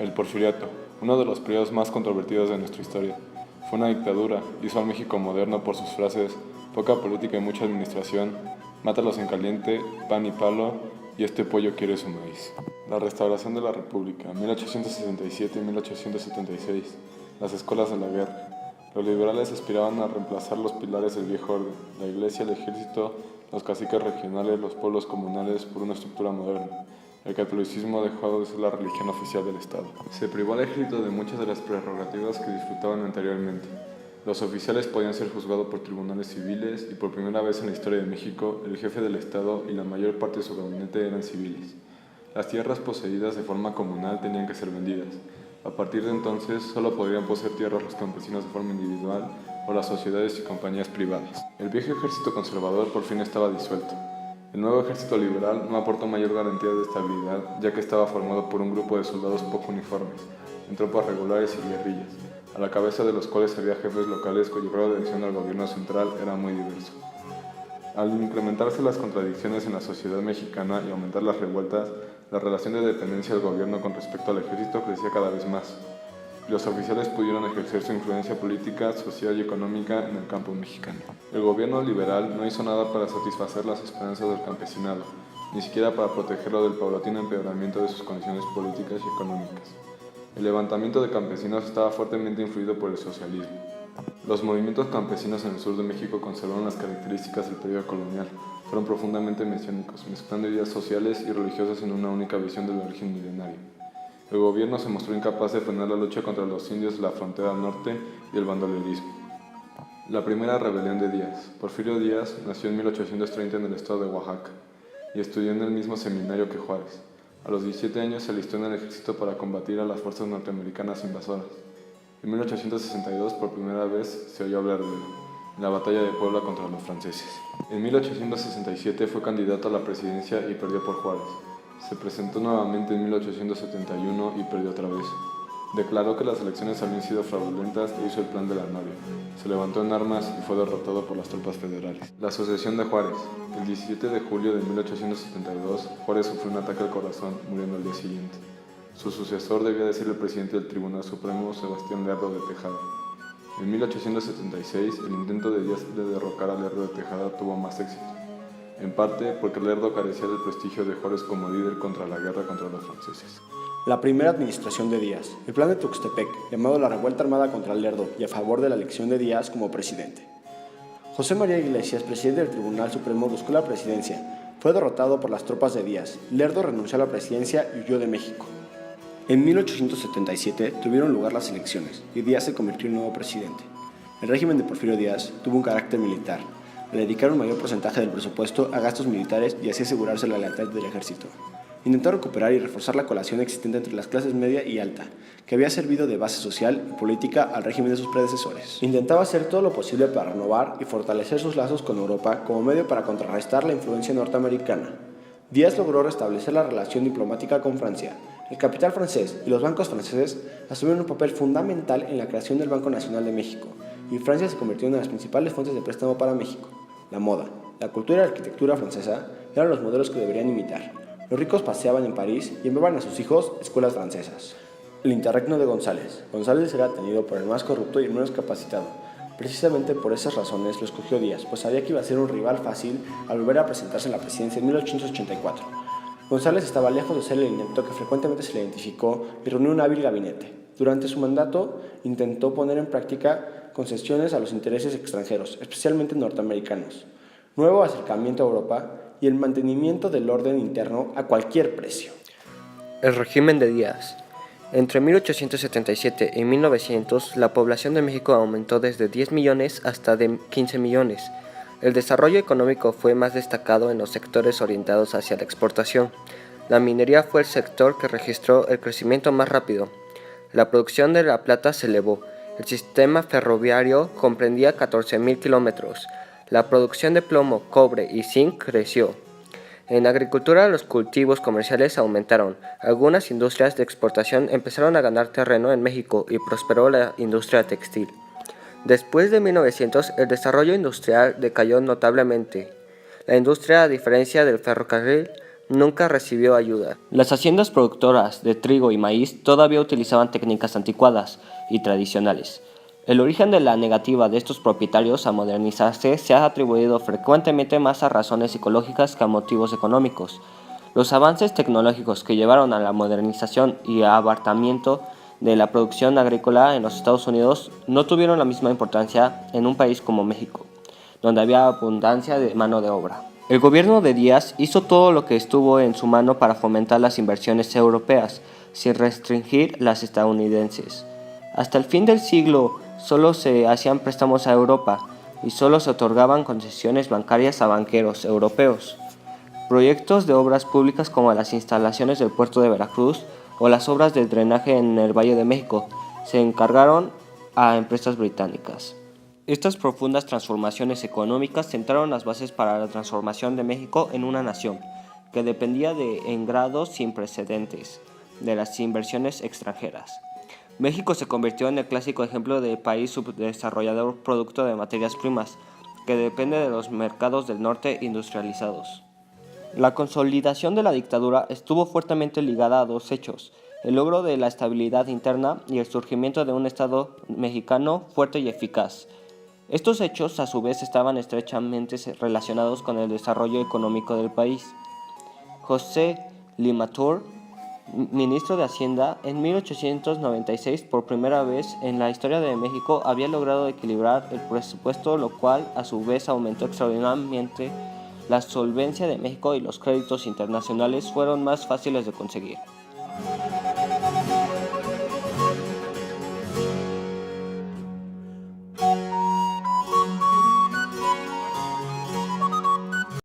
El Porfiriato, uno de los periodos más controvertidos de nuestra historia. Fue una dictadura, hizo al México moderno por sus frases, poca política y mucha administración, mátalos en caliente, pan y palo, y este pollo quiere su maíz. La restauración de la República, 1867 y 1876, las escuelas de la guerra. Los liberales aspiraban a reemplazar los pilares del viejo orden, la iglesia, el ejército, los caciques regionales, los pueblos comunales por una estructura moderna. El catolicismo dejó de ser la religión oficial del Estado. Se privó al ejército de muchas de las prerrogativas que disfrutaban anteriormente. Los oficiales podían ser juzgados por tribunales civiles y por primera vez en la historia de México, el jefe del Estado y la mayor parte de su gabinete eran civiles. Las tierras poseídas de forma comunal tenían que ser vendidas. A partir de entonces, solo podrían poseer tierras los campesinos de forma individual o las sociedades y compañías privadas. El viejo ejército conservador por fin estaba disuelto. El nuevo ejército liberal no aportó mayor garantía de estabilidad, ya que estaba formado por un grupo de soldados poco uniformes, en tropas regulares y guerrillas, a la cabeza de los cuales había jefes locales cuyo grado de adhesión al gobierno central era muy diverso. Al incrementarse las contradicciones en la sociedad mexicana y aumentar las revueltas, la relación de dependencia del gobierno con respecto al ejército crecía cada vez más, y los oficiales pudieron ejercer su influencia política, social y económica en el campo mexicano. El gobierno liberal no hizo nada para satisfacer las esperanzas del campesinado, ni siquiera para protegerlo del paulatino empeoramiento de sus condiciones políticas y económicas. El levantamiento de campesinos estaba fuertemente influido por el socialismo. Los movimientos campesinos en el sur de México conservaron las características del periodo colonial, fueron profundamente mesiánicos, mezclando ideas sociales y religiosas en una única visión del origen milenario. El gobierno se mostró incapaz de frenar la lucha contra los indios de la frontera norte y el bandolerismo. La primera rebelión de Díaz. Porfirio Díaz nació en 1830 en el estado de Oaxaca y estudió en el mismo seminario que Juárez. A los 17 años se alistó en el ejército para combatir a las fuerzas norteamericanas invasoras. En 1862 por primera vez se oyó hablar de él, en la batalla de Puebla contra los franceses. En 1867 fue candidato a la presidencia y perdió por Juárez. Se presentó nuevamente en 1871 y perdió otra vez. Declaró que las elecciones habían sido fraudulentas e hizo el plan de la noria. Se levantó en armas y fue derrotado por las tropas federales. La sucesión de Juárez. El 17 de julio de 1872, Juárez sufrió un ataque al corazón, muriendo al día siguiente. Su sucesor debía de ser el presidente del Tribunal Supremo, Sebastián Lerdo de Tejada. En 1876, el intento de Díaz de derrocar a Lerdo de Tejada tuvo más éxito, en parte porque Lerdo carecía del prestigio de Juárez como líder contra la guerra contra los franceses. La primera administración de Díaz, el plan de Tuxtepec, llamado la Revuelta Armada contra Lerdo y a favor de la elección de Díaz como presidente. José María Iglesias, presidente del Tribunal Supremo, buscó la presidencia. Fue derrotado por las tropas de Díaz. Lerdo renunció a la presidencia y huyó de México. En 1877 tuvieron lugar las elecciones y Díaz se convirtió en nuevo presidente. El régimen de Porfirio Díaz tuvo un carácter militar. Le dedicaron un mayor porcentaje del presupuesto a gastos militares y así asegurarse la lealtad del ejército. Intentó recuperar y reforzar la coalición existente entre las clases media y alta, que había servido de base social y política al régimen de sus predecesores. Intentaba hacer todo lo posible para renovar y fortalecer sus lazos con Europa como medio para contrarrestar la influencia norteamericana. Díaz logró restablecer la relación diplomática con Francia. El capital francés y los bancos franceses asumieron un papel fundamental en la creación del Banco Nacional de México, y Francia se convirtió en una de las principales fuentes de préstamo para México. La moda, la cultura y la arquitectura francesa eran los modelos que deberían imitar. Los ricos paseaban en París y enviaban a sus hijos escuelas francesas. El interregno de González. González era tenido por el más corrupto y el menos capacitado. Precisamente por esas razones lo escogió Díaz, pues sabía que iba a ser un rival fácil al volver a presentarse en la presidencia en 1884. González estaba lejos de ser el inepto que frecuentemente se le identificó y reunió un hábil gabinete. Durante su mandato intentó poner en práctica concesiones a los intereses extranjeros, especialmente norteamericanos, nuevo acercamiento a Europa y el mantenimiento del orden interno a cualquier precio. El régimen de Díaz. Entre 1877 y 1900, la población de México aumentó desde 10 millones hasta de 15 millones. El desarrollo económico fue más destacado en los sectores orientados hacia la exportación. La minería fue el sector que registró el crecimiento más rápido. La producción de la plata se elevó. El sistema ferroviario comprendía 14.000 kilómetros. La producción de plomo, cobre y zinc creció. En agricultura, los cultivos comerciales aumentaron. Algunas industrias de exportación empezaron a ganar terreno en México y prosperó la industria textil. Después de 1900, el desarrollo industrial decayó notablemente. La industria, a diferencia del ferrocarril, nunca recibió ayuda. Las haciendas productoras de trigo y maíz todavía utilizaban técnicas anticuadas y tradicionales. El origen de la negativa de estos propietarios a modernizarse se ha atribuido frecuentemente más a razones psicológicas que a motivos económicos. Los avances tecnológicos que llevaron a la modernización y abarcamiento de la producción agrícola en los Estados Unidos no tuvieron la misma importancia en un país como México, donde había abundancia de mano de obra. El gobierno de Díaz hizo todo lo que estuvo en su mano para fomentar las inversiones europeas, sin restringir las estadounidenses. Hasta el fin del siglo solo se hacían préstamos a Europa y solo se otorgaban concesiones bancarias a banqueros europeos. Proyectos de obras públicas como las instalaciones del puerto de Veracruz o las obras de drenaje en el Valle de México se encargaron a empresas británicas. Estas profundas transformaciones económicas sentaron las bases para la transformación de México en una nación que dependía en grados sin precedentes de las inversiones extranjeras. México se convirtió en el clásico ejemplo de país subdesarrollador producto de materias primas, que depende de los mercados del norte industrializados. La consolidación de la dictadura estuvo fuertemente ligada a dos hechos: el logro de la estabilidad interna y el surgimiento de un Estado mexicano fuerte y eficaz. Estos hechos, a su vez, estaban estrechamente relacionados con el desarrollo económico del país. José Limatur, ministro de Hacienda, en 1896, por primera vez en la historia de México, había logrado equilibrar el presupuesto, lo cual, a su vez, aumentó extraordinariamente la solvencia de México y los créditos internacionales fueron más fáciles de conseguir.